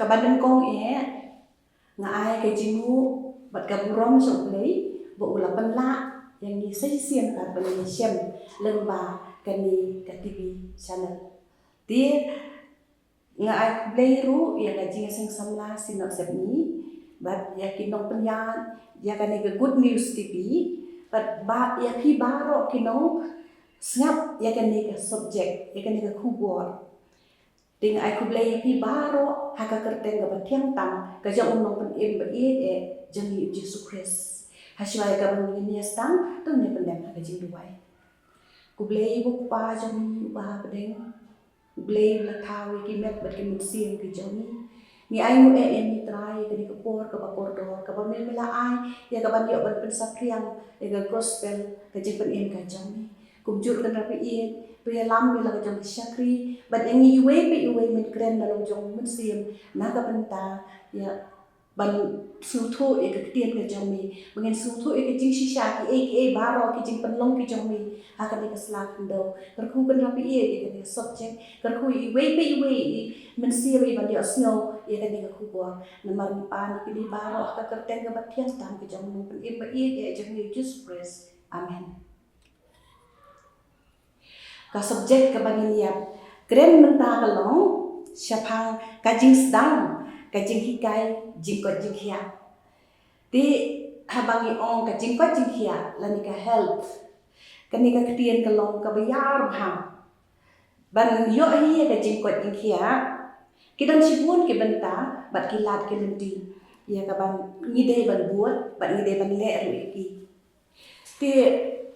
kabadan kong nga ai ka jingu bat ka burom so play bo ula panla yang ni sai siam ka ban siam lemba kani ka TV channel ti nga ai play ru ya ka jing sang samla sinop sepni bat ya kinong penyan ya kan ga good news TV bat ba ya pi baro kinong snap ya kan ga subject ya kan ga kubor ting ai kublay pi baro haka kerteng ga batiang tam ka jang unong pen em ba jang ni Jesus Christ hasiwai ka ban ni stang tung ne pendem ka jing duai kublay bu pa jang ni ba pedeng kublay la thawi ki met bat ki mun siem ki jang ni ai mu ni trai ka ni ka por ka ba por do ka ba mela ai ya ka ban yo ban pen sapriang ya ga gospel ka jing pen em ka jang ni kumjur kan rapi pria lam bila ka jong syakri bat yang iwe min kren dalam jong mun sim naga benta ya ban suthu e ka tien ka jong mi mengen suthu e ka jing shisha ki baro ki jing penlong ki jong mi akan ka slak ndo kerku kan rapi e ka subject kerku iwe min sim e ban dia snow e ka ni ka kubo namar pan ki di baro ka kerten ka batian tam ki jong mu pen e jong ni Jesus Christ amen ka subjek ka banginiap kren menta kalong syapang kajing sedang kajing hikai jingkot jingkhia ti habangi ong kajing kot jingkhia lani ka health kani ka ketien kalong ka bayar bhang ban yo hi ka jingkot jingkhia kidan sibun ke benta bat kilat ke lenti ya ka ban ngide ban buat ban ngide ban le ru iki ti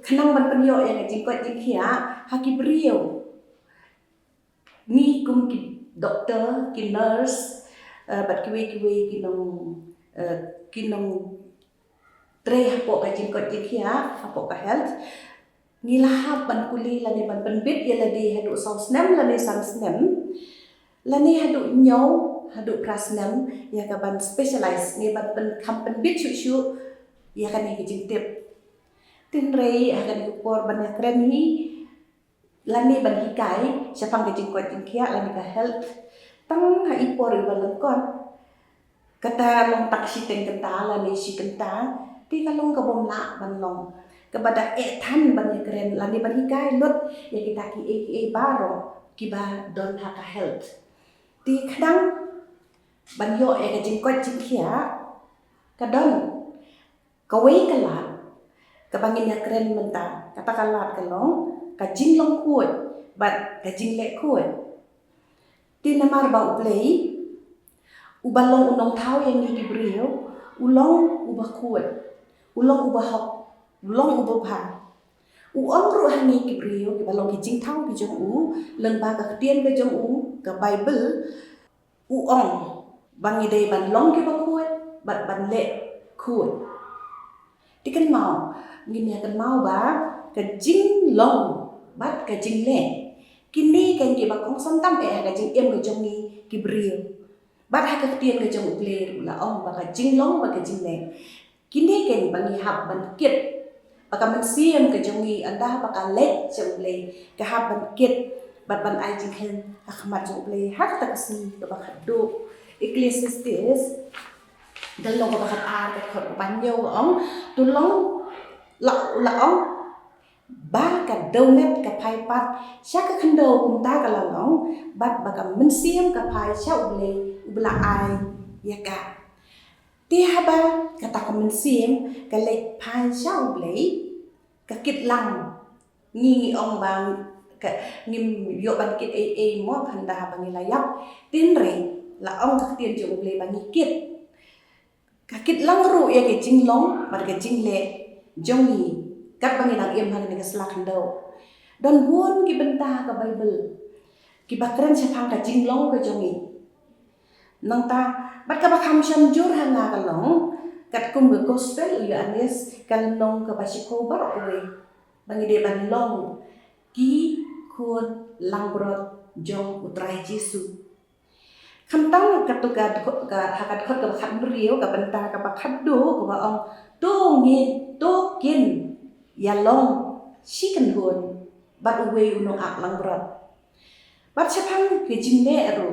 kenang ban penyo yang jingkot jingkhia haki beriau ni kum ki doktor ki nurse bat kiwe kinong tre hapo ka jingkot jingkhia hapo ka health ngilahap ban kuli lani ban penbit ya ladi hadu sausnem lani samsnem lani hadu nyau hadu prasnem ya ka ban specialize ni ban pen kampen bit chu ya kan ni jingtip tinrei akan ukor banyak keren ni lani ban hikai siapang ke jingkot jingkhia lani ka health tang ha ipor ibalangkon kata long tak siteng kenta lani si kenta ti kalong ka bomla ban long kepada tan banyak keren lani ban hikai lot ya kita ki baro kiba don ha ka health ti kadang ban yo ka jingkot jingkhia kadang kawai kalat kabangin ya keren menta kata kalat kalong kajing long kuat bat kajing lek kuat ti namar ba uplay ubalong unong tau yang ni kibrio ulong ubah kuat ulong ubah hok ulong ubah bha uong ru hangi kibrio kibalong kijing tau ki jong u lengba ka tien ka jong u ka bible uong bangide ban long ki ba kuat bat ban lek kuat ti kan mau ngin ya kan mau ba ka jing long bat ka jing le kini kan ki ba kong santam ka jing em ka jong ni ki brio bat ha ka tien ka jong uple la ong ba ka jing long ba ka jing le kini kan bangi hab ban kit ba ka man siem ka jong ni anda ba ka le jong le ka hab ban kit bat ban ai jing hen ha khamat jong uple ha ka si ka ba khadu ecclesiastes dalong ba ka ka khot ban yo ong tulong la ong ba ka donet ka pai pat sha ka khando kum ta ka long bat ba ka mensiam ka pai sha uble ubla ai ya ka ti haba ka ta ka mensiam ka le pai sha uble ka kit lang ngi ong bang ka ngim yo ban kit mo khanda bang layap tin re la ong ka tien jo uble bang kit ka kit lang ru ya ke jing long ba ka jing le jongi kat bangi nang em hang ni ka slak ndo dan buon ki benta ka bible ki bakran sa phang ka jinglong ka jongi nang ta bat ka bakham sham jur hanga ka long kat kum ga gospel yu anes kal nong ka basiko bar oi bangi de ban long ki khun lang brot jong utrai jesu khantang katuga ka hakat khot ka bakhat riu ka benta ka bakhat do ka ong to ngi to kin ya long chicken hun bat uwe unong ak lang brot bat chapang ke jing le ro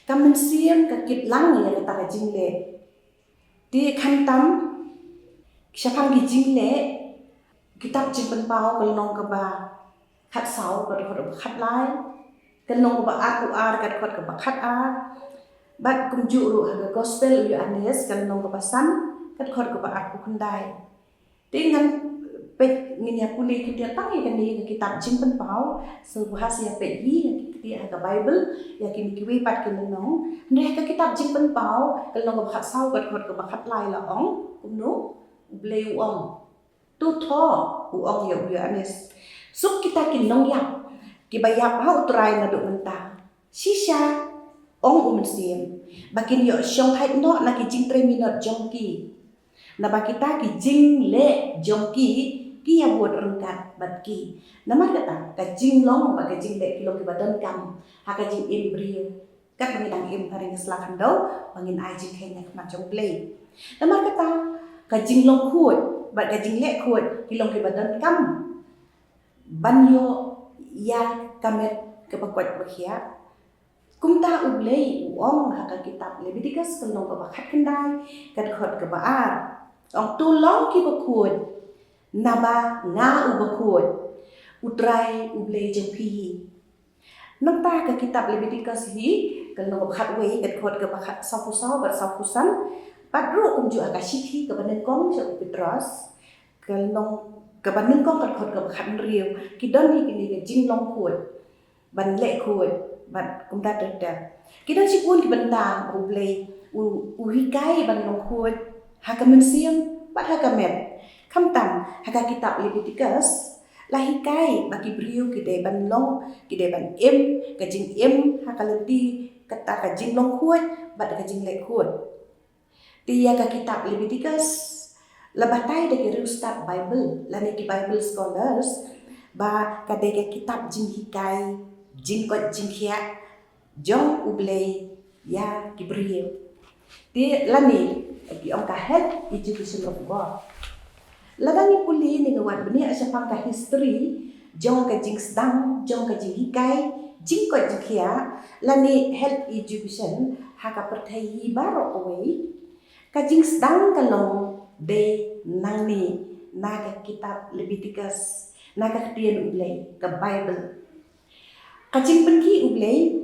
kamen siam ka kit lang ya ka ta jing le ti khan tam syapang gi jing le kitab jing pen pau kal nong ka ba khat sau ka khat lai kal nong ka ba aku ar ka ka ba khat ar bat kum ju ru ha gospel yu anes kal nong ka ba san ka ka ba aku kundai ti ngan pe nginya puli kita tangi kan ni kitab jing pen pau so bahasa ya pe hi dia ka bible ya kin kiwi pat kin nong ne ka kitab jing pen pau kal nong ka khat sau ka ba khat lai la ong kum no bleu ong tu tho u ong ya yu anes suk kita kin nong ya ki bayap ha utrai na do menta shisha ong siam bakin yo syong thai no na ki jing 3 minute jong ki na ba kita ki jing le jong ki ya buat rengkat bat ki nama kata ka jing long ba ka jing le ki long ki badan kam ha ka jing embrio kat bangin im haring selakan do bangin ai jing kenya ma jong play nama kata ka jing long khuot ba ka jing le khuot ki long ki badan kam banyo ya kamet ke bakwat bakhia kumta ublei uong ha ka kitab Leviticus kalong ka bakhat kendai kad khot ka baar ong tulong ki bakhut naba nga ubakhut utrai ublei jengpi nota ka kitab Leviticus hi kalong bakhat wei kad khot ka bakhat safusaw bar safusan padru kumju ka shithi ka banen kong sa Petros kalong ka banen kong kad khot ka bakhat riu ki don hi kini ka jing long khut ban le khut bat kumta terda kita sipun ki bentang ublei uhikai ban long khut ha ka mensiam bat ha ka met kham tam ha ka kitab Leviticus lahikai bagi beriu ki de ban long ki de ban em ka jing em ha ka lenti kata ka jing long khut bat ka jing le khut dia ka kitab Leviticus labatai de ki start Bible lani ki Bible scholars ba ka de ka kitab jing hikai jing kot jing khia jong ublei ya ki beriu ti lani ki om ka head education of God ladani puli ni ngawat beni asya pang ka history jong ka jing sedang jong ka jing hikai jing kot jing khia lani health education ha ka perthai baro away ka jing sedang ka long de nang ni na ka kitab Leviticus na ka tien ublei ka Bible ka jing penki ublei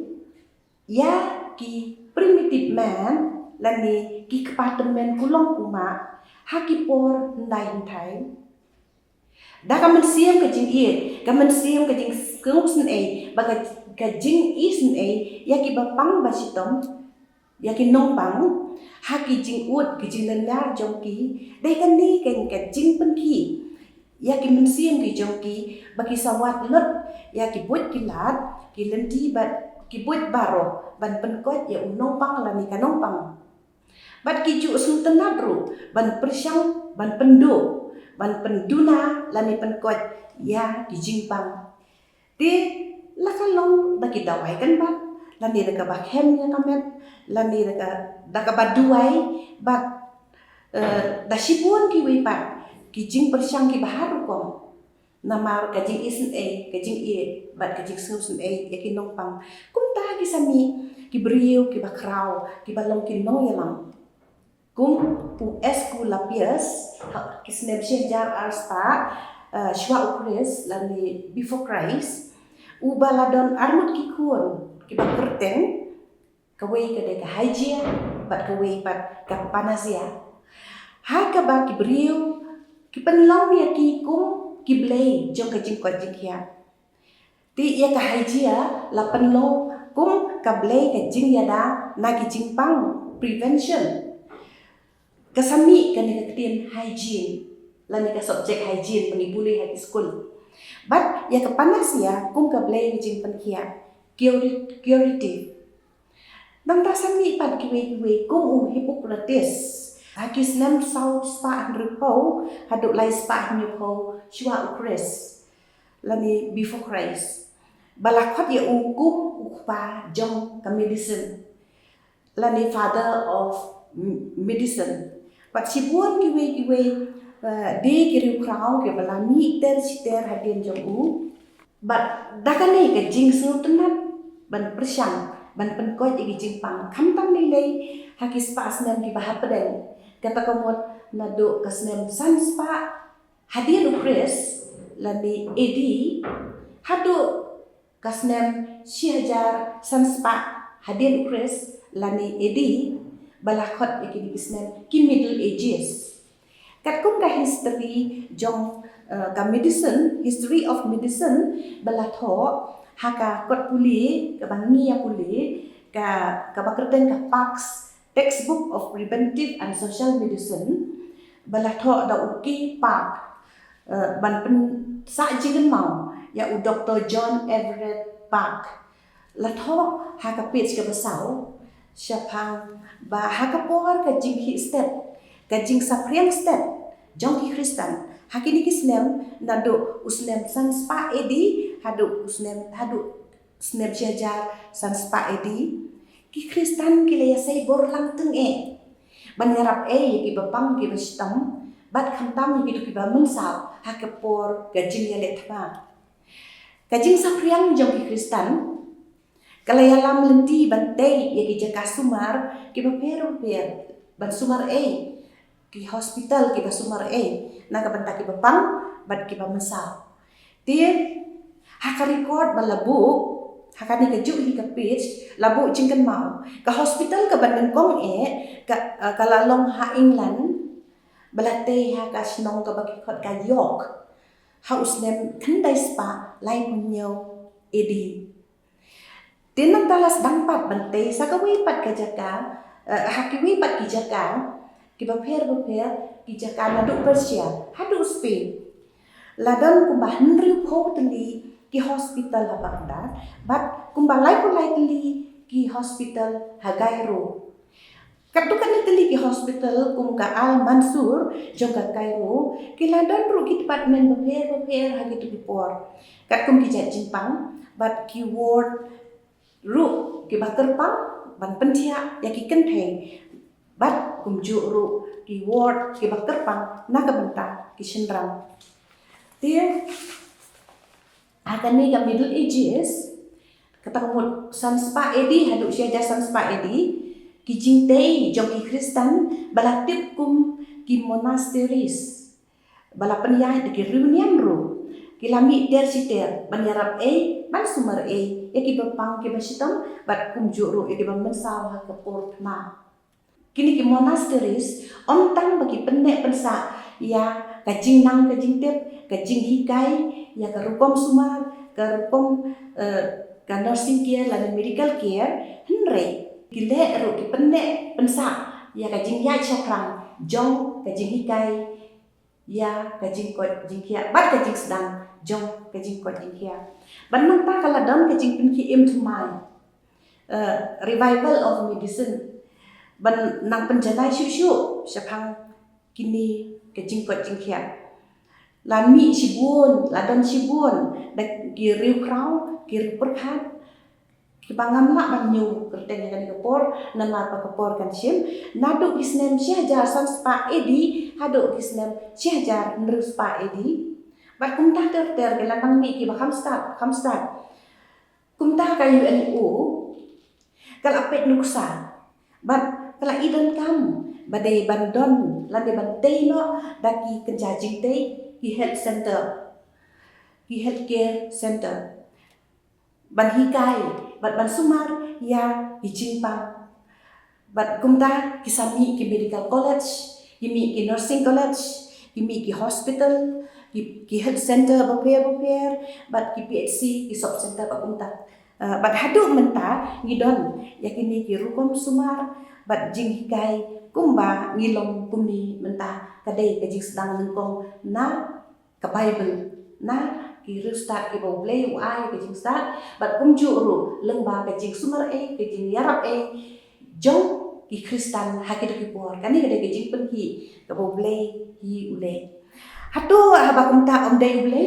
ya ki primitive man lani ki kepatemen kulong kuma haki por ndai thai da ka men siam ka jing ka men siam ka jing skung sun ba ka jing sun ya ki bapang ba sitom ya ki nong pang haki jing ut ki jing nar jong ki dai kan ni kan ka jing pen ki ya ki men siam ki jong ki ba ki sawat lot ya ki but ki lat ki lenti bat ki but baro ban pen kot ya unong pang lani ka nong pang bat ki ju sung tenadru ban persyang ban pendu ban penduna lani penkot ya ki jingpang ti lakalong bagi dawai kan bat lani ka bakhem ya kamet lani ka baduai bat da sipun ki wi pat ki jing persyang ki baharu kom nama ka jing isen ka jing bat ka jing sung ya ki nong pang kumta ki sami ki beriu ki bakrau ki balong ki nong yalang kum US ku lapias kisneb shenjar arsta shwa ukres lani before Christ u baladon armut ki kun ki bakerteng kawei ka de ka hajia bat kawei pat ka panasia ha ka ba ki beriu ki penlong ya ki kum ki blei jong ka jing kot jing ya ti ya ka hajia la penlong kum ka blei ka jing ya da na ki jing pang prevention kasami kan ketien hygiene lani ka subject hygiene pengibuli high school but ya kepanas ya kum ka blei jing penkia curative nang tasami pat kiwe kum Hippocrates hakis nam sau spa andrepo haduk lai spa nyupo shwa ukres lani before Christ balakot ya kum ukpa jong ka medicine lani father of medicine pat sibuan kiwe de kiri krau ke balami ter siter hadien jong u bat dakane ke jing su tenat ban persyang ban penkoi igi jingpang kamtam lilei hakis pa asnem ki bahap pedeng kata komot nado kasnem sanspa hadir ukres lani edi hadu kasnem shihajar sanspa hadir ukres lani edi balakot igi kisnem ki middle ages kat kum ka history jong ka medicine history of medicine balatho haka kot puli ka bangia puli ka bakreten ka Parks textbook of preventive and social medicine balatho da uki Park ban pen sa jigen mau ya u Dr. John Everett Park latho haka page ka basau syapang ba haka por ka jinghi step ka jing sapriang step jong ki Kristen hakini kisnem nado usnem sanspa edi hadu usnem hadu snem jajar sanspa edi ki Kristen ki le sai bor lang teng banyarap ki bapang ki bestam bat khantam ki ba mensal hakapor gajing ya letma gajing sapriang jong ki Kristen kalayalam lenti bantei ya ki jaka sumar ki bapero per ban sumar ki hospital ki basumar na ka banta ki bapang bat ki bamensal tie haka record balabu haka ni ka ju hi ka page labu jingkan mau ka hospital ka bandeng kong ka lalong ha England balate haka snong ka baki khot ka York house nem khandai spa lai punyo edi tinang talas dangpat bante sakawi pat ka jaka hakiwi pat ki jaka ki bapher ki jaka nadu Persia hadu Spain ladan kumbah henry pho teli ki hospital ha Baghdad bat kumbah lai teli ki hospital ha Cairo katukan teli ki hospital ka Al Mansur jongka Cairo ki ladan ru ki department bapher ha gitu ki por kat kum ki jat Jepang bat ki ward ru ki baterpang ban pentia ya ki kenthei bat kumju ru ki ward ki bakterpang na kabenta ki shendram dia akani ka middle ages kata kumut sanspa edi hadu syajar sanspa edi ki jingtei jong ki Kristen balatip kum ki monasteries balapan yai de ki reunion ru ki lami der siter banyarap ban sumar ya ki bapang ki basitam bat kumju ru ya ki bamensal ha kapur ma kini ki monasteries ontang bagi pendek pensa ya kajing nang kajing tep kajing hikai ya ka rukom sumar ka rukom ka nursing care la medical care henre ki le ru ki pendek pensa ya kajing ya chakrang jong kajing hikai ya kajing kot jingkia bat kajing sedang jong kajing kot jingkia banang ta kala don kajing pinki im thumai revival of medicine ban nang penjanai syusyu syapang kini kajing kot jingkia lami sibun ladon sibun dak kiri krau kiri perhat ki bangam la banyu kerteng kan kepor nama pa kepor kan sim nadu kisnem syahjar san spa edi hadu kisnem syahjar nrus spa edi bat kumtah ter gelandang mi ki bakam start kumtah ka UNU kal apet nuksa bat kala idan kam badai bandon lande bantei no daki kenjajing tei ki health center ki healthcare center ban hikai bat ban sumar ya hijingpang bat kumta kisami ki medical college kimi ki nursing college kimi ki hospital ki health center baper bat ki PHC ki sub center ba kumta bat hadu menta ngidon yakini ki rukom sumar bat jing hikai kumba ngilom kumni menta kadai kajing sedang lengkong na ka Bible na ki start ki boblei uai kajing start bat kumju ru lengba kajing sumar kajing yarap jong ki Kristen hakit ki por kani kadai kajing penki ka boblei hi ule hatu haba kumta omdai ule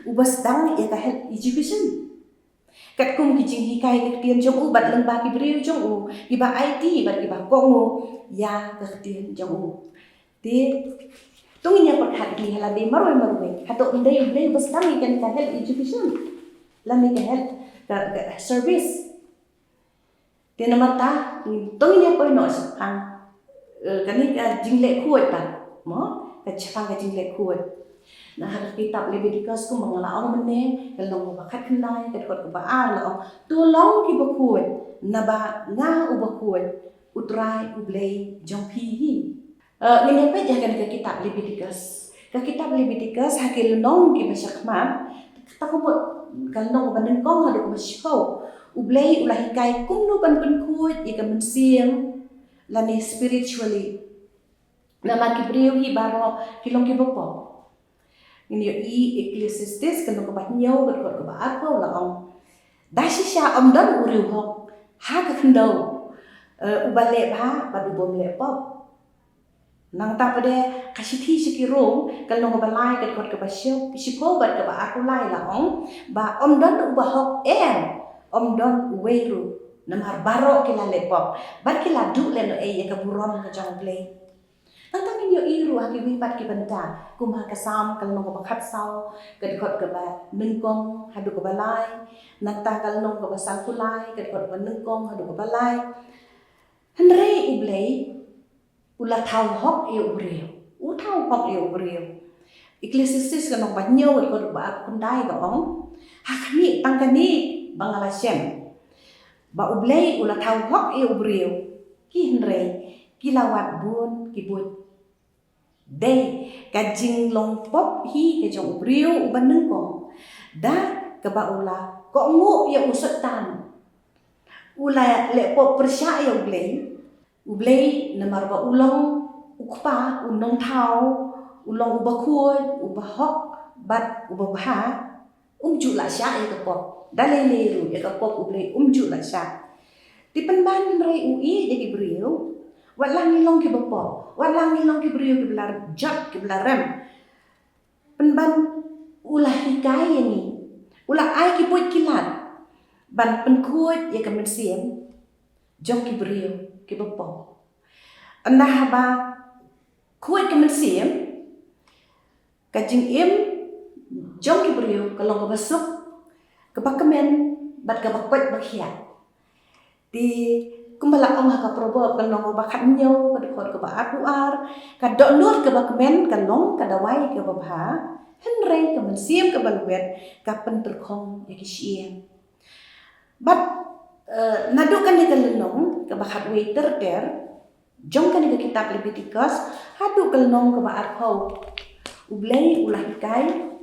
ubas dang ya ka health education kat kum ki jing hikai ki tian jong u bat lengba ki briu jong u ki ba IT bat ki ba kongu ya ka tian jong u ti tunginya perhat ki hala de maroi hato undai bas dang ikan ka health education lami ka health ka service Tiada mata, tungnya pun nak sepang, kani jinglek kuat pan, mo, kecapang jinglek kuat. Nah harus kitab Leviticus ku mengalaong meneng, kalau bakat kenai, kedekot kebaar laong, tulong ki bakuat, naba nga ubakuat, utrai ublay jongpi hi. Ini apa jangan ke kitab Leviticus. Ke kitab Leviticus hakil nong ki masyakmat, takut kalau nong bandeng kong hadu masyakau, ublay ulah hikai kumno ban kuat ika mensiang lani spiritually. Nama kibriu hi baro kilong ki bopo. Ini Ecclesiastes kalau kebat nyau kedekot kebaar kau laong. Dasi sya dan uriu hok, ha kendau. Ubale ba badu bom le pop. Nang ta pada kasiti sikirong kalau ngobalai kedekot kebasyop isipo bad keba aku lai laong ba dan ubah hok dan uweru namar baro kila le pop. Bad kila du le no ya keburom ke jong play. Tantang inyo iru haki wipat ki benta kumha kasam kalau nong bakat saw kedekot keba nengkong hadu kebalai nanta kalau nong keba sangkulai kedekot keba nengkong hadu kebalai henrei ublei ula tau hok e ubreu u tau hok e ubreu Ecclesiastes kalau nong banyo kedekot keba kundai gaong hakni tangkani bangalasem ba ublei ula tau hok e ubreu ki henrei kilawat bun kibut day kajing long pop hi kajong ubriu uban nengko da keba ula ko ngu ya usut tan ula le pop persya ya ublei namar ba ulong ukpa unong tau ulong ubakut ubahok bat ubabha jula sya ya kepop daleleru ya kepop ublei jula sya di penban rei ui jadi briu walang nilong ki bapo, walang nilong ki beriu ki belar jat ki belarem. Penban ulah hikai ni, ulah ai ki puit kilat, ban penkuat ya kemen siem, jong ki beriu ki bapo. Andah ba kuat kemen siem, kajing im jong ki beriu kalau kebasuk, kebakemen bat kebakuat berhiat. Di kumbala ong haka probo kalong bakat nyo kadekot keba akuar kadok nur keba kemen kalong kadawai keba bha henrei kemen siem keba luet kapen terkong yakisiem bat nadu kan ni kalong keba hatwe terter jong kan ni kitab Leviticus hadu kalong keba arkau ublei ulah ikai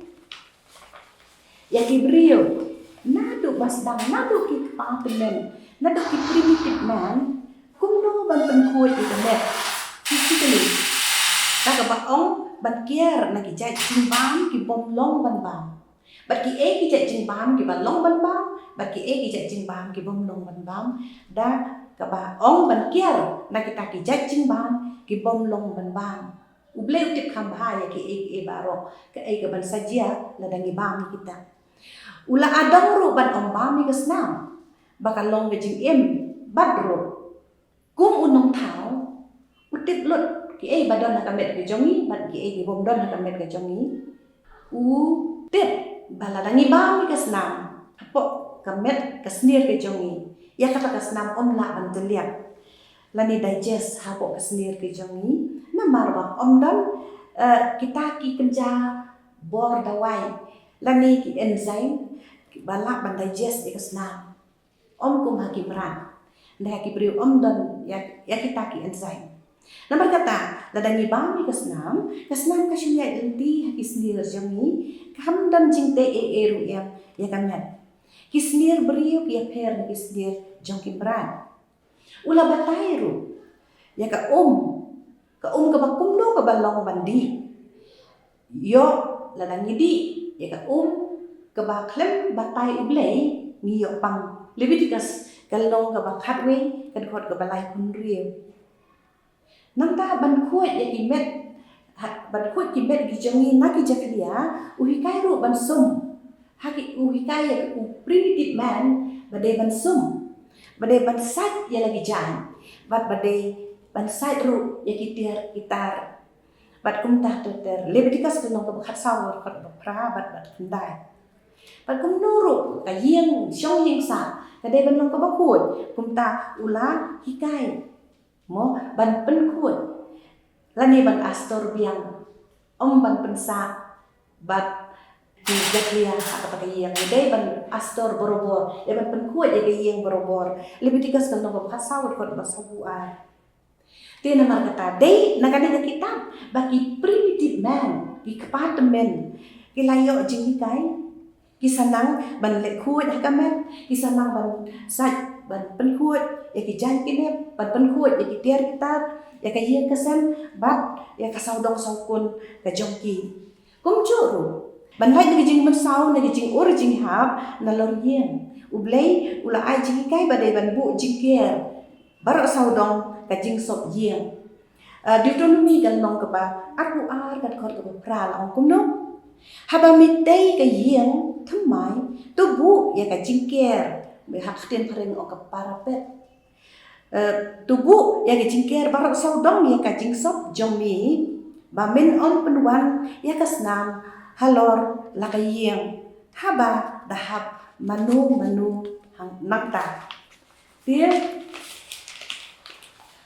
yakibrio nadu basdang nadu ki papemen nado ki primitive man kumno ban penkuat di net physically daga ba ong ban kier na ki jai jimbam ki bom long ban bam bat ki ki jai jimbam ki ban long ban bam bat ki ki jai jimbam ki bom long ban bam da ka ba ong ban kier na kita ki jai jimbam ki bom long ban bam ubleu tip kham ba ya ki baro ka ka ban sajia la dangi bam kita ula adong ru ban om bam ni kesnam bakal long bejing em badro kum unong tau utip lut ki badon na kamet ke jongi bat ki bom don na kamet ke jongi tip baladangi bam ke senam apok kamet ke snir ke jongi ya kata ke senam om la ban teliak lani digest hapok ke snir ke jongi na marba om don kita ki kenja bor dawai lani ki enzyme balak ban digest ke senam om kum haki berat, dah haki beri om dan ya kita ki enzyme. Nomor kata, ladangi bami kesenam kasyuya inti haki sendiri jami, kam dan jingte eru ya kamet. Kisnir beriu ya per kisnir jongki berat. Ula batairu, ya ka bakum do ka balong bandi. Yo ladangi di, ya ka ka baklem batai ublei ngiyok pang Leviticus kalong ka bakatwe kadkot ka balay kunriyo nang ta ban kuat ya imet ban kuat kimet gijongi na ki jaklia uhikai ru ban sum haki uhikai ya primitive man bade ban sum bade ban sat ya lagi jan bade ban sat ru ya kitir itar bat kumtah ter Leviticus kalong ka bakat sawar kat pra bat kendai Pat kum nuru ka yeng syong yeng sa ka de ban long ka bakut kum ta ula hikai mo ban pen kut lani ban astor biang ban pensa bat di jatlia apa ka yeng de ban astor borobor de ban pen kut ye ka yeng borobor lebih tigas kan long ka sawat kot basabu ai te na mar kata de nakani ka kitab bagi primitive man di kepatemen kilayo jing hikai kisanang ban le khuat hakamet kisanang ban sat ban pen khuat ya ki jan kinep ban pen khuat ya ki tiar kitab ya ka hiang kasan bat ya ka saudong saukun ka jongki kum churu ban lai ni jing ban sau ni jing ur jing hab na lor yeng ublei ula ai jing kai ba de ban bu jing kier bar saudong ka jing sop yeng Deuteronomy kan nong ka ba aku ar kat khot ka pra la kum no haba mitei ka yeng thamai tubu ya ka jingker be hakten pareng o ka parapet tubu ya ka jingker barok saudong ya ka jingsop jomi ba min on penwan ya ka snam halor la ka yeng haba dahab manu hang nakta dia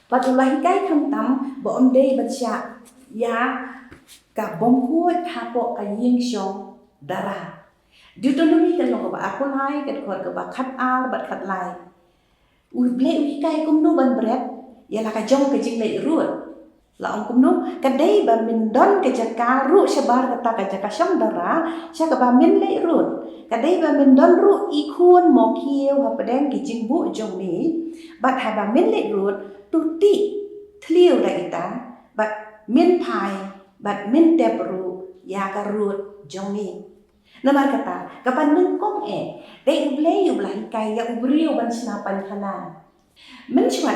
patulahi kai kham tam bo om dei bacha ya ka bom khuat hapo ka yeng syong dara Deuteronomy kan lo ba aku lai kan khot ka ba khat ar bat khat lai ble kai kum no ban bret ya la ka jong ka jing lai ruat la ong kum no ka dei ba min don ka jaka ru shabar ka ta ka jaka syong dara sha ka ba min lai ruat ka dei ba min don ru i khun mo khieu ha padeng ki jing bu jong ni bat ha ba min lai ruat tu ti thliu da ita bat min phai bat min tep ru ya ka ruat jong ni Namar kata, kapan nengkong dei ublei ublahi kaya ubrio ban sinapan kana. Menchwa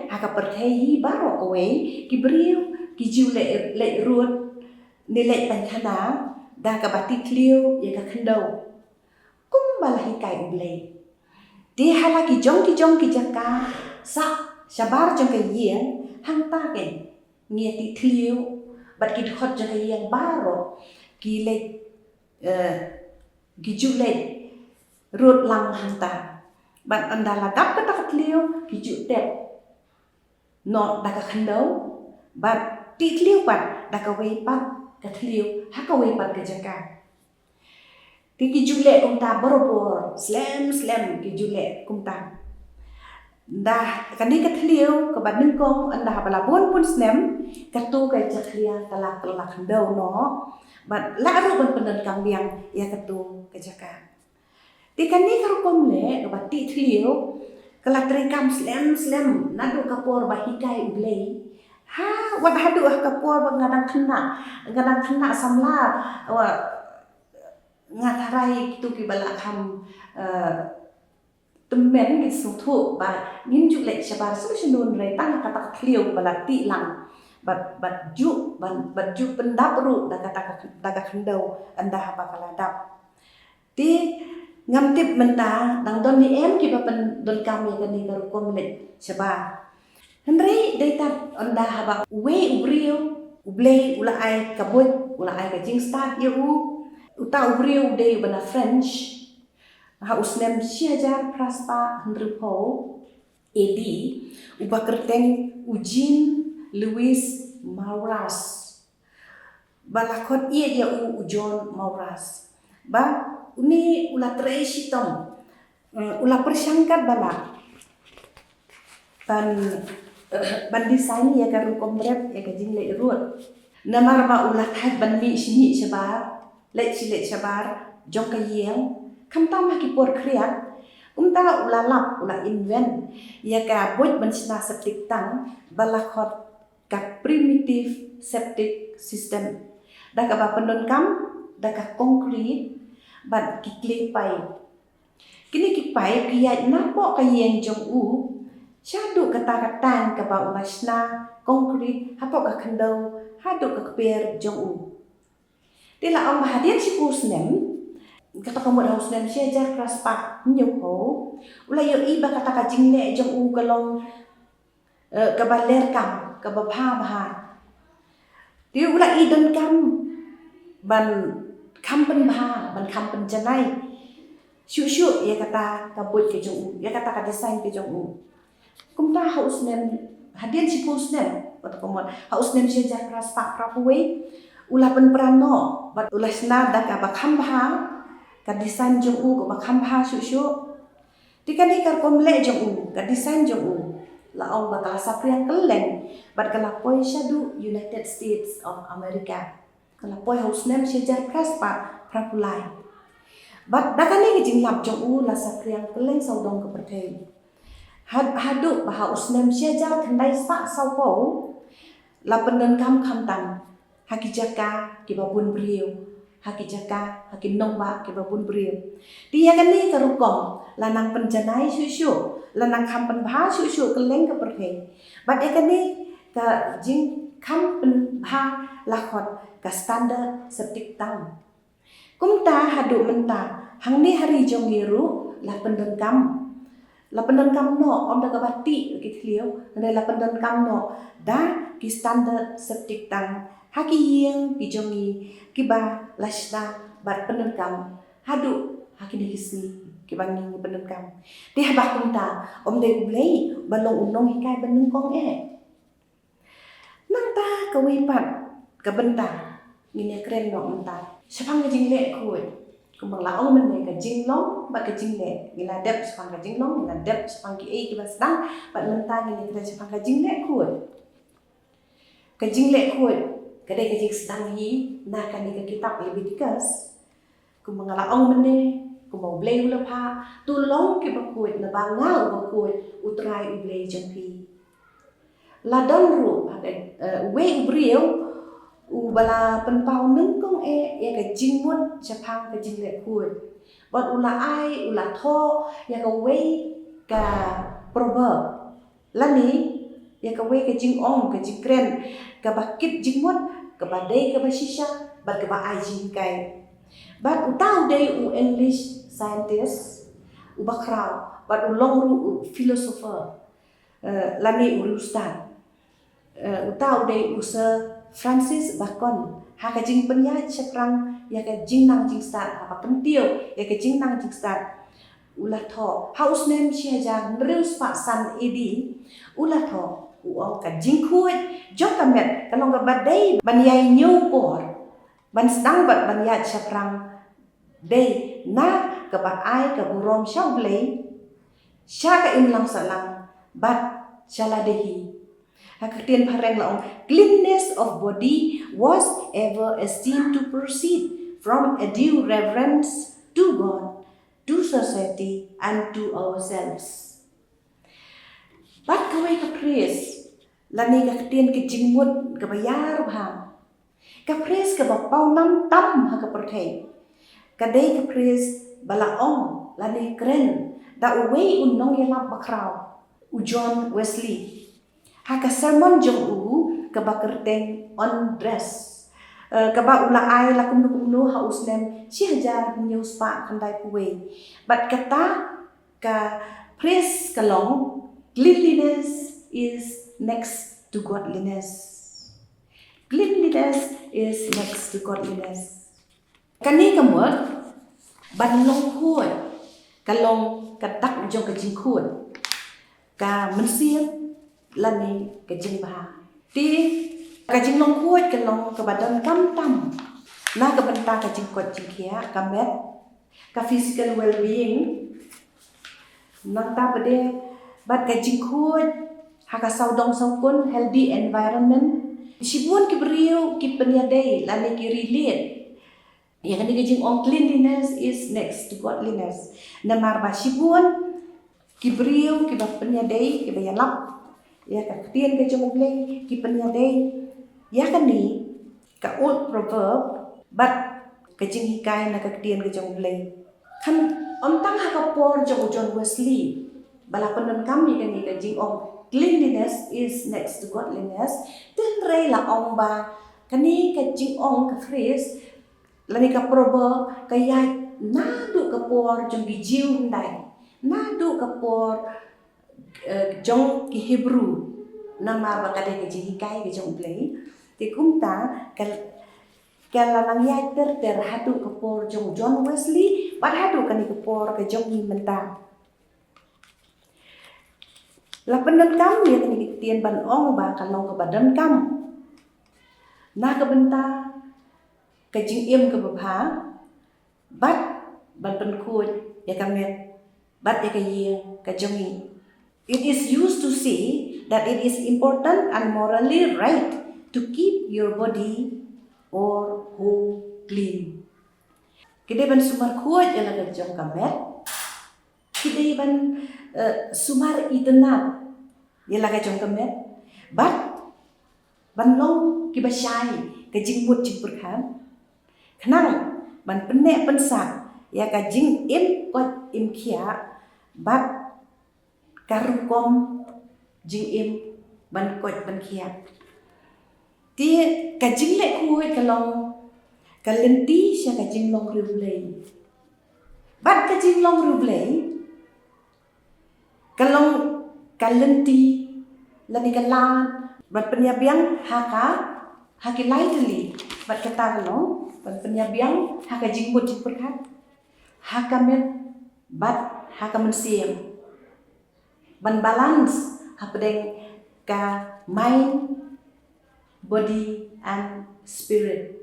haka perthei baro kowe ki brio ki jule le ruot ni le pan kana da ka bati tliu ya ka khendau. Kum balahi kai ublei. Di hala ki jong ki jaka sa shabar jong ka yeng hang ta ke ngia ti tliu bat ki khot jong ka yeng baro ki le gijulet rut lang hanta bat andala dap ka tak tliu giju tep no da ka khandau bat ti tliu pat da ka wei pat ka tliu ha ka wei pat ka jaka ti gijulet kum ta borobor slam gijulet kum ta dah kani ka tliu ka bat ningkong anda bala bon pun snem ka tu ka jaklia kala khandau no bat la ru ban pendan kambiang ya ketu kejaka ti kani karu komle ka bati tliu kala trekam slam nadu kapor bahikai ublei ha wat hadu kapor ngadang kena samla wa ngatharai kitu ki bala kham temen ki suthu ba nim jule shabar su shinun re tang kata tliu bala ti lang bat ju pendap ru da kata khendau anda apa kala dap ti ngam tip menta dang don ni em ki ba pen don kami kan ni karu komlet seba henry data anda haba we ubrio ublei ula ai kabut ula ai ka jing start ye uta ubrio de bana french ha usnem siajar praspa hendrupo edi uba kerteng ujin Louis Mauras balakot ia dia John Mauras ba uni ula tresi tom ula persangkat bala ban desain ya karu komret ya kajing le ruat namar ba ula that ban mi sini sabar le sabar jong ka yeng kam ta ma ki por kriat ta ula lap ula invent ya ka boj ban sina septic tang balakot ka primitive septic system da ka ba pendon kam da ka concrete ban ki clay pipe kini ki pipe ki ya napo ka yeng jong syadu kata ka ba ulasna concrete hapo ka khandau hadu ka per jong tila ang bahadian si kusnem kata kamu haus nem syajar kraspak nyuko ula yo iba kata ka jingle jong kalong ka baler kam ka babha baha ti ula idon kam ban kampen bah ban kampen janai syu ya kata kabut ke jong ya kata ka design ke jong kumta haus nem hadian si pus nem atau komon haus nem si ja pras pak prapuwe ulah pen prano bat ulah sna da ka bakam bah ka design jong ko bakam bah syu tikani kar komle jong ka design jong la ong bakal sapriang keleng bat kala poi syadu United States of America kala poi haus nem si ja pras pak prapulai bat dakani ke jing lap jong la sapriang keleng saudong ke perthei hadu bah usnem syaja thandai sa sau po la penen kam tam hakijaka ki babun brio hakijaka hakin nongba ki babun brio dia kani karukong lanang penjanai syu lanang kam pen bha syu keleng ke perthei bat ekani ka jing kam pen bha lakhot ka standard septic tank kumta hadu menta hangni hari jong giru la pendengkam no om da kabati ki thlio ne la pendengkam no da ki standard septic tank haki yang ki jongi ki ba lashna bat pendengkam hadu haki ni kisni ki bangi pendengkam ti habak kumta om de ublei balong unong hikai beneng kong nang ta kawipat kabenta ngine kren no menta sapang jing le khoi kumbang laong men ka jing long ba ka jing le ngila dep sapang ka jing long ngila dep sapang ki ki basdang ba menta ngine kren sapang ka jing le khoi ka jing le khoi ka dai ka jing sedang hi na ka ni ka kitab Leviticus kumbang laong men kumbang blei ula pha tu long ki ba khoi na ba nga ba khoi utrai ublei jong pi la don ru we brio bala penpau neng kong ya ka jingmut chapang ka jingle khoi bot ula ai ula tho ya ka we ka proverb lani ya ka we ka jingong ka jingkren ka bakit jingmut ka badai ka basisha bat ka ba ai jingkai bat utau dei English scientist bakrau bat ulong ru philosopher lani ustad utau dei usa Francis Bacon ha ka jing penya chaprang ya ka jing nang jing start ha pentio ya ka jing nang jing start ulah tho house name sia ja reus pa san edi ulah tho uang ka jing khuat jok ka met kalong ka badai ban yai nyu por ban stang bat ban ya chaprang dei na ka ba ai ka burom shau blei sha ka im lang salang bat chala dehi Hakatian pareng laong cleanness of body was ever esteemed to proceed from a due reverence to God, to society, and to ourselves. Bat kawai ka praise, lani kakatian ka jingmut ka bayar bhang, ka praise ka bapau nam tam ha ka perthei, ka day ka praise balaong lani kren da uway unong yalap bakraw, u John Wesley. Haka sermon jong ka bakerteng on dress ka ba ula ai la kumnu ha usnem si hajar news pa kandai puwe but kata ka praise kalong cleanliness is next to godliness kani kamot banlong khuat kalong katak jong ka jingkhut ka mensian lani ka jing ba ti ka jing long khuat ka long ka badan tam na ka banta ka jing kot jing khia ka met ka physical well being nang ta bade bat ka jing khuat ha ka saudong saukun healthy environment sibun ki brio ki peniadai lani ki relate yang ni ka jing on cleanliness is next to godliness namar ba sibun ki brio ki ba peniadai ki ba yalap ya ka tien ke jong blei ki penya dei ya kan ni ka old proverb but ka jing hikai na ka tien ke jong blei kan om tang ha ka por jong John Wesley bala penon kami kan ni ka jing om cleanliness is next to godliness ten rei la ong ba kani ka jing ong ka phrase lani ka proverb ka ya na du ka por jong gi jiu ndai na du ka por jong ki Hebrew nama ba ka de ke jing kai ke jong play ti kum ta ka Kala nang yai ter hadu kepor jong John Wesley, bat hadu kani kepor ke jong ni mentang. La pendan kam ya kani tien ban ong ba kalong ke badan kam. Na ke benta ke jing im ke babha, bat ban pen kuj ya kamet, bat ya ke yeng ke jong ni. It is used to say that it is important and morally right to keep your body or home clean. Kide ban sumar kuat yang laga jong kamet. Kide ban sumar itenat yang laga jong kamet. Bat ban long kibasai ke jingmut jingpurkan. Kenang ban penek pensak ya ka jing im kot im kia bat karukom jing im ban kot ban kia. Dia ka jing lek kuat kalong kalenti siya ka jing long rublay. Bat ka jing long rublay, kalong kalenti lani kalan, bat penyabiang hakilay dali, bat kata kalong, bat penyabiang haka jing mut jing perkat, hakamet, bat hakamen ban balance hapadeng ka mind, body and spirit.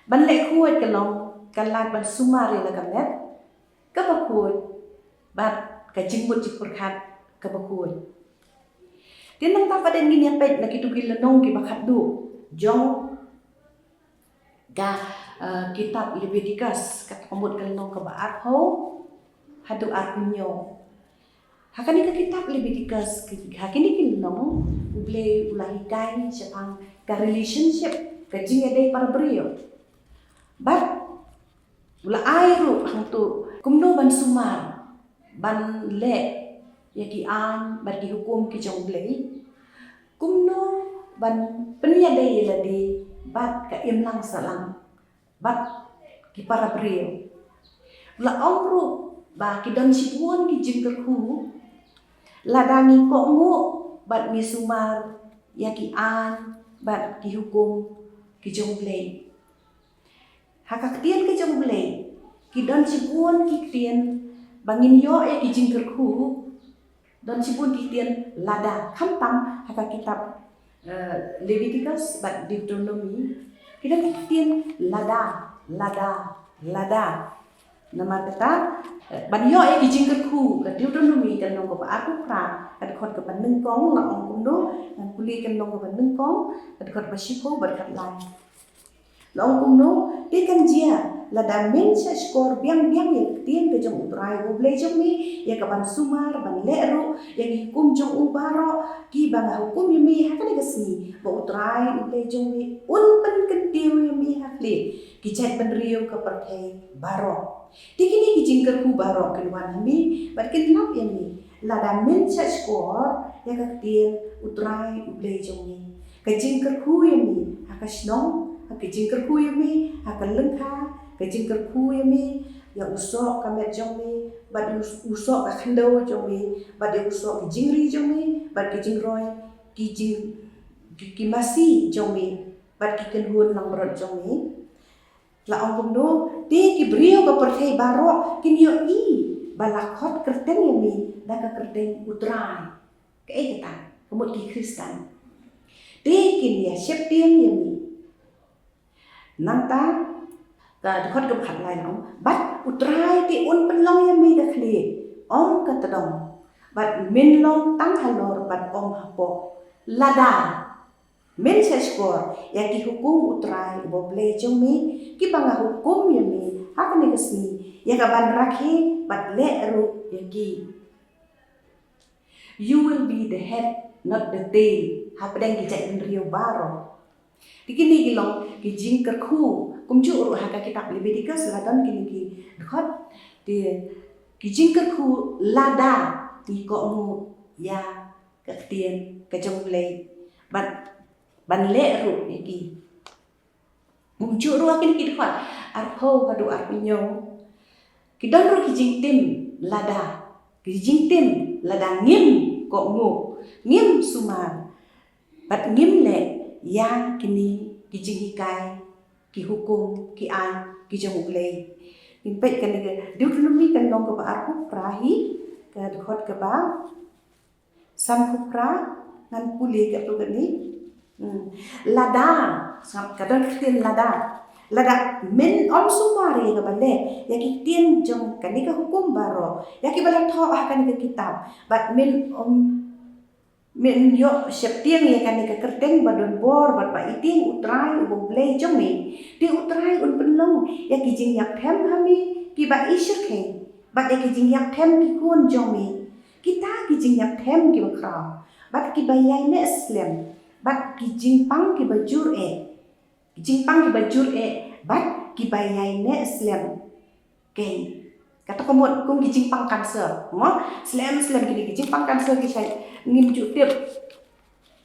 Ban lek kuat kalong kalat ban sumari la kamet kabakuat bat ka jingmut jipurkat kabakuat. Din nang tapa den gini apet na kitugil lenong ki bakat du jong ga kitab Leviticus kat pambut kalong ka baat ho hadu arpunyo. Hakani ka kitab Leviticus hakini kilong uble ulahikai siapang ka relationship ka jing ade para brio. Bat ula airu hang tu kumno ban sumar ban le yaki an bat dihukum ki jong blei kumno ban penyadai ladi bat ka imlang salang bat ki para brio ula omru ba ki don sipuan ki jing kerhu ladangi ko ngu bat mi sumar yaki an bat dihukum ki jong blei. Haka ketian ke jong blei, ki don sipuan ki ketian bangin yo ya ki jing kerku, don sipuan ki ketian lada kantam haka kitab Leviticus bat Deuteronomy, kita ki ketian lada. Nama kata ban yo ya ki jing kerku ke Deuteronomy kan nong ko aku pra kad khot ke ban nengkong la ong kundo dan kuli kan nong ko ban nengkong kad khot basiko berkat lai. Long kumno dia kan jia la da men sa skor biang yang tien ke jong utrai go ble jong mi ya ka ban sumar ban leru ya ki kum jong ubaro ki ban hukum yumi hakane kasi ba utrai ble jong mi un pen kentiu yumi hakle ki chat ban rio ka perthei baro tikini ki jingker ku baro kenwan mi bat ken lap yumi la da men sa skor ya ka tien utrai ble jong mi ka jingker ku yumi hakasnong ke jingker ku yumi haka lengka ke jingker ku yumi ya usok kamet jong mi bad usok ka khando jong mi bad usok ke jingri jong mi bad ke jingroy ki masi jong mi bad ki kenhun lang berot jong mi la ong kumdo ti ki brio ka perthei baro kin yo i balakot kerten yumi da ka kerten utrai ke kata kemut ki Kristen ti kin ya septiam yumi nanta ka dekat ke bahat lain om bat utrai ti un penlong yang mi ka khli om ka tadong bat min long tang halor bat om hapo lada min se skor ya ki hukum utrai bo ble jong mi ki banga hukum ya mi hak ni kesni ya ka ban rakhi bat le ru ya ki you will be the head not the tail hapadang ki jai rio baro Dikini gilong ki jing kerku kumju uru haka kitab Leviticus ladan kini ki dekat di ki jing kerku lada ti ko mu ya ketien ke jong blei ban le ru iki kumju uru akin ki dekat arpo hadu arpinyo ki don ru ki jing tim lada ki jing tim lada ngim ko mu ngim sumar bat ngim le yang kini kijing hikai ki hukum ki an ki jong ublei in pet kan ke Deuteronomy kan long ke arku prahi ke khot ke ba san kupra ngan puli ke tu ni lada sam kadang tien lada men om sumari ke bale ya ki tien jong kan ke hukum baro ya ki bala tho kan ke kitab but men men yo septiang ya kan ke kerteng badon bor bat ba iting utrai ubo blei jong mi ti utrai un penlong ya ki jing yak them hami ki ba isher ke bat ya ki jing yak them ki kun jong mi kita ki jing yak them ki ba kraw bat ki ba yai ne slem bat ki jing pang ki ba jur ki jing pang ki ba jur bat ki ba yai ne slem ke kata komod kum ki jing pang cancer mo slem ki jing pang cancer ki sai ngim chu tiếp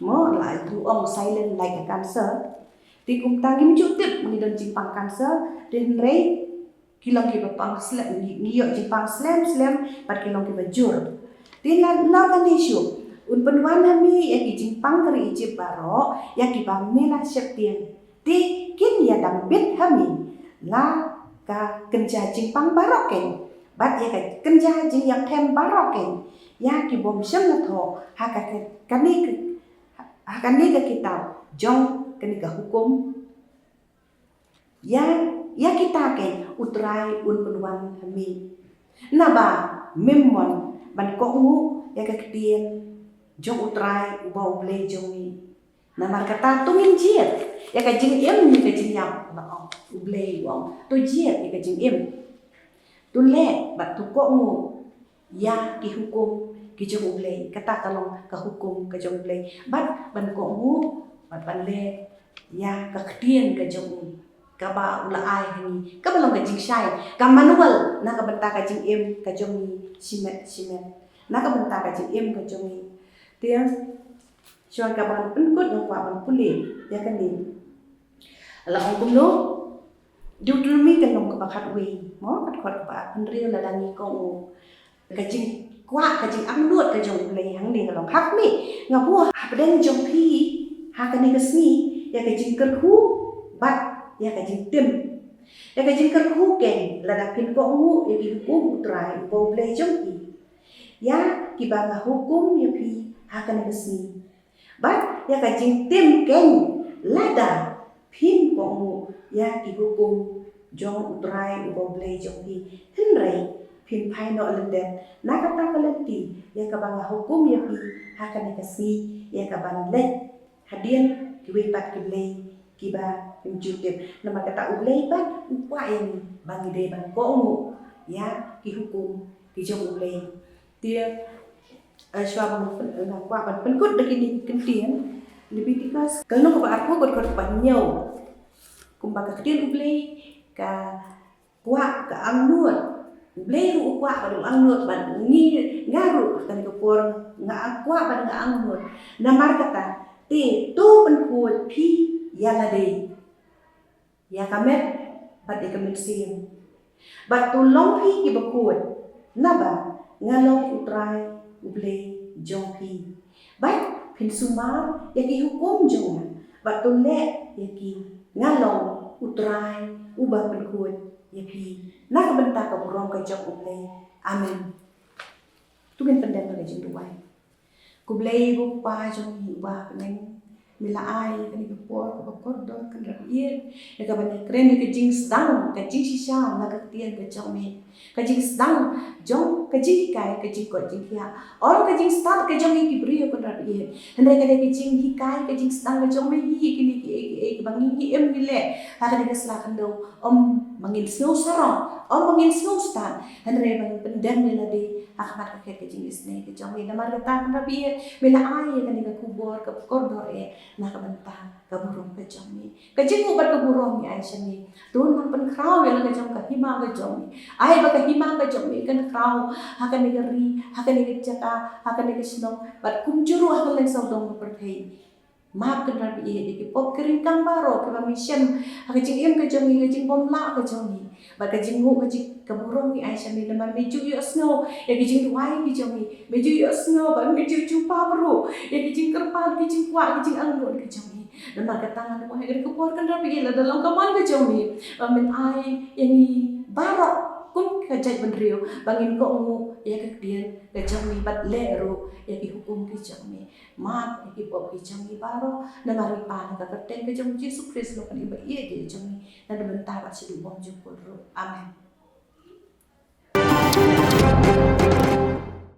mo lại thu ông silent like a cancer thì cũng ta ngim chu tiếp ni don jing pang cancer den rei kilong ki pang slem ni yo jing pang slem pat kilong ki bajur tin la kan issue un penwan hami ya ki jing pang kari ije baro ya ki ba mela septiang ti kin ya dang bit hami la ka kenja jing pang baro ken bat ya ka kenja jing yak them baro ken ya ki bom sem la tho ha ka kani ka kitab jong kani ka hukum ya kita ken utrai un penwan hami na ba memon ban ko ngu ya ka tien jong utrai ubau ble jong ni na mar kata tungin jiet ya ka jing em ni ka jing yap na uble wong to jiet ya ka jing em tu le bat tu ko ngu ya ki hukum ki jong ublei kata kalong ka hukum ka jong ublei bat ban ko ngu bat ban le ya ka ktien ka jong ka ba ula ai hani ka balong ka jing shai ka manual na ka banta ka jing em ka jong ni simet na ka banta ka jing em ka jong ni tia shoi ka ban penkut ng kwa ban puli ya kan ni la ong kum no Deuteronomy kan long ka bakat we mo kat khot ba penriu la dangi ko ka jing qua ka jing ang nuot ka jong ublei hang ni long hak mi nga bu ha den jong phi ha ka ni ka sni ya ka jing ker khu bat ya ka jing tim ya ka jing ker khu ken la da pin ko ngu ya ki hukum utrai bo ublei jong i ya ki ba nga hukum ya phi ha ka ni ka sni bat ya ka jing tim ken la da pin ko ngu ya ki hukum jong utrai bo ublei jong i hin rei pin pai no lenden na kata kalenti ya ka banga hukum ya pi hakan ka si ya ka ban le hadien ki we pat ki le ki ba pin jutep na makata ublei pat upwa yang bangi de ban ko mu ya ki hukum ki jong ublei dia shwa bang na kwa ban pen kut de ki kentien Leviticus kalau ko ba ko ko pa nyau kumba ka tien ublei ka kwa ka angnuat ublei ru kwa ba ang nuot ban ni ngaru kan ko por nga kwa ba nga ang nuot na markata ti tu pen kuot pi ya la de ya kamet ba de kamet sim ba tu long pi ki ba kuot na ba ngalong utrai ublei jong pi ba pin sumar ya ki hukum jong ba tu le ya ki ngalong utrai ubah pen kuot ya pi na ka benta ka burong ka jong ublei amen tu kan pendam ka jing duai ku blei bu pa jong hi ba neng mila ai ka ni por do kan ra ye ya ka ban kren ka jing sedang ka jing sisa na ka tien ka jong me ka jing sedang jong ka jing kai ka jing ko jing ya or ka jing start ka jong ki brio kan ra ye hendai ka ka jing hi kai ka jing sedang ka jong me hi ki ni ki bangi hi em ni le ha ka ka sla kan do om mangin snow sarong om mangin snow stan hendai bang pendam ni la de akmat ka ka jing isne ka jong me na mar ka kan ra ye mila ai ka ni ka kubor ka kordor na ka banta ka burong ka jong me ka jing ubat ka burong ni ai shani don nang pen kraw ya ka jong ka hima ka jong me ai ba ka hima ka jong me kan kraw ha ka ni ka ri ha ka ni ka jaka ha ka ni ka snow bat kum juru ha ka leng saw dong per thei maafkan Rabbi di pop keringkang baro ke mamisem kajing im kajongi kajing bomla kajongi ba kajing ngu kajing kaburong ni Aisyah ni nama meju yo snow ya kajing duai kajongi meju yo snow ba meju cupa bro ya kajing kerpal kajing kuat kajing anggun kajongi nama katangan mo hagar keporkan Rabbi la dalam kaman kajongi min ai yang ni baro kum kajai benrio bangin ko ngu ya kakdian kajongi bat lero ya ki hukum kajongi maaf ya ki pop kajongi baro na maripan ka kateng ka jong Jesus Christ lo kan iba iya di jong na bentar ba si dubong jong amen.